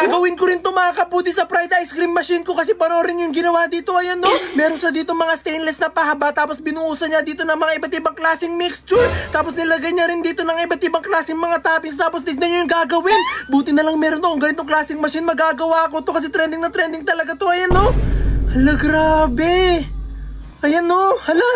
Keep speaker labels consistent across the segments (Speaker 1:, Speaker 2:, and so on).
Speaker 1: Gagawin ko rin to mga kaputi sa fried ice cream machine ko kasi panoorin yung ginawa dito. Ayan no, meron siya dito mga stainless na pahaba, tapos binuhusan niya dito ng mga iba't ibang klaseng mixture, tapos nilagay niya rin dito ng iba't ibang klaseng mga toppings, tapos tignan niyo yung gagawin. Buti na lang meron akong ganitong klaseng machine, magagawa ko to kasi trending na trending talaga to. Ayan no, hala grabe. Ayan no, hala.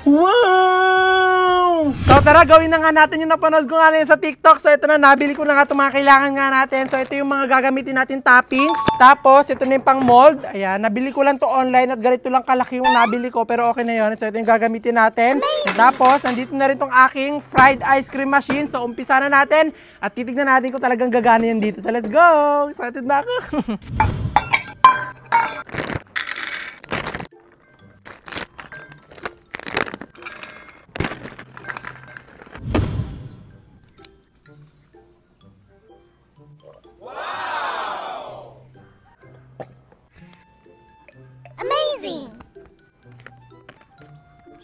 Speaker 1: Wow! So tara, gawin na nga natin yung napanood ko nga na sa TikTok. So ito na, nabili ko na nga itong mga kailangan nga natin. So ito yung mga gagamitin natin toppings. Tapos ito na yung pang mold. Ayan, nabili ko lang to online at ganito lang kalaki yung nabili ko. Pero okay na yun. So ito yung gagamitin natin. Tapos nandito na rin tong aking fried ice cream machine. So umpisa na natin at titignan natin kung talagang gagana yan dito. So let's go! Excited na ako!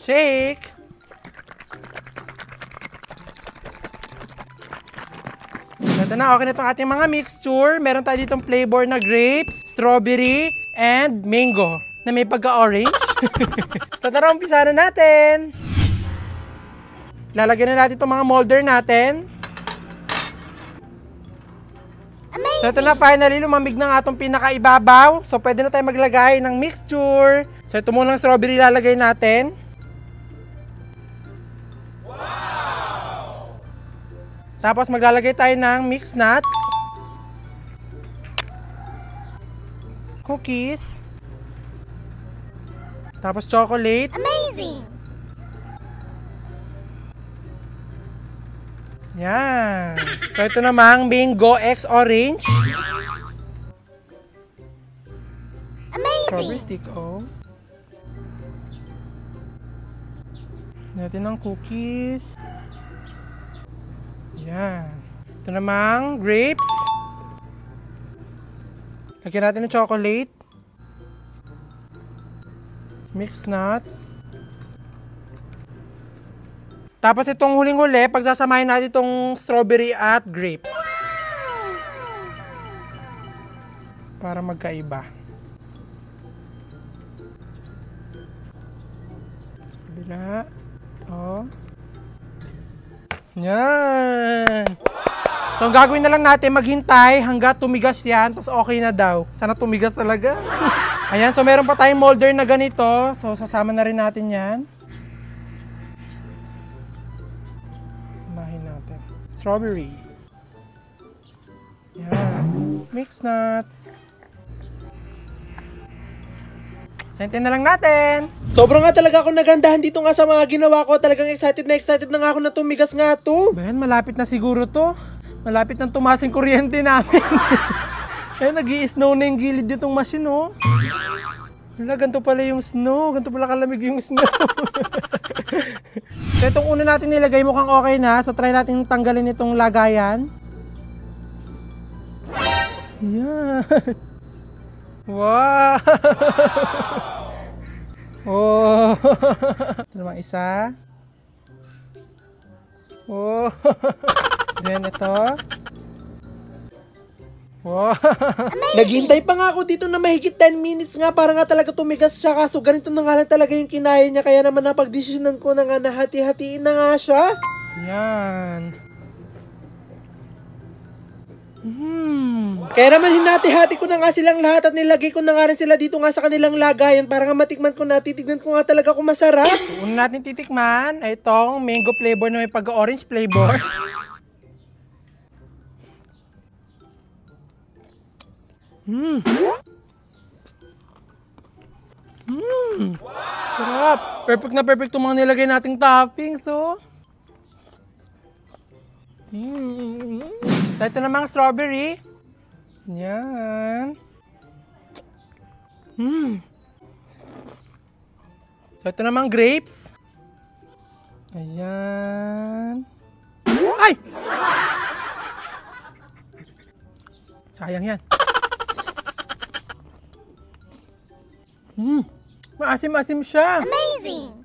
Speaker 1: Shake! Ito na, okay na itong ating mga mixture. Meron tayo ditong flavor na grapes, strawberry, and mango na may pagka-orange. So tara, umpisa na natin. Lalagyan na natin itong mga molder natin. So ito na, finally, lumamig na nga itong pinakaibabaw. So pwede na tayo maglagay ng mixture. So ito muna ang strawberry lalagay natin. Tapos maglalagay tayo ng mixed nuts, cookies, tapos chocolate. Amazing! Yan. So ito namang mango X orange. Amazing! Strawberry stick, oh. Natin ng cookies. Yan. Ito namang grapes. Lagyan natin ng chocolate. Mixed nuts. Tapos itong huling-huli, pagsasamahin natin itong strawberry at grapes. Para magkaiba. Sa kabila. Ito. Yan. So, ang gagawin na lang natin, maghintay hanggat tumigas yan, tapos okay na daw. Sana tumigas talaga. Ayan, so meron pa tayong molder na ganito. So, sasama na rin natin yan. Samahin natin. Strawberry. Yan. Mixed nuts. Sentin na lang natin. Sobrang nga talaga ako nagandahan dito nga sa mga ginawa ko. Talagang excited na nga ako na tumigas nga to. Ben, malapit na siguro to. Malapit nang tumasing kuryente namin. Eh, nag-i-snow na yung gilid ditong machine, oh. Wala, ganito pala yung snow. Ganito pala kalamig yung snow. So, itong una natin nilagay mukhang okay na. So, try natin tanggalin itong lagayan. Yan. Wow! Oh! Ito naman isa. Oh! Then ito. Wow! Naghintay pa nga ako dito na mahigit 10 minutes nga para nga talaga tumigas siya. Kaso ganito na nga lang talaga yung kinaya niya. Kaya naman napagdesisyonan ko na nga na hati-hatiin na nga siya. Yan. Kaya naman hinati-hati ko na nga silang lahat at nilagay ko na nga rin sila dito nga sa kanilang lagayan para nga matikman ko na, titignan ko nga talaga kung masarap. So, una natin titikman ay itong mango flavor na may pag-orange flavor. Sarap! Perfect na perfect itong mga nilagay nating toppings, oh. So, ito namang strawberry. Yan. So, ito namang grapes. Ayan. Ay! Sayang yan. Maasim-asim siya. Amazing!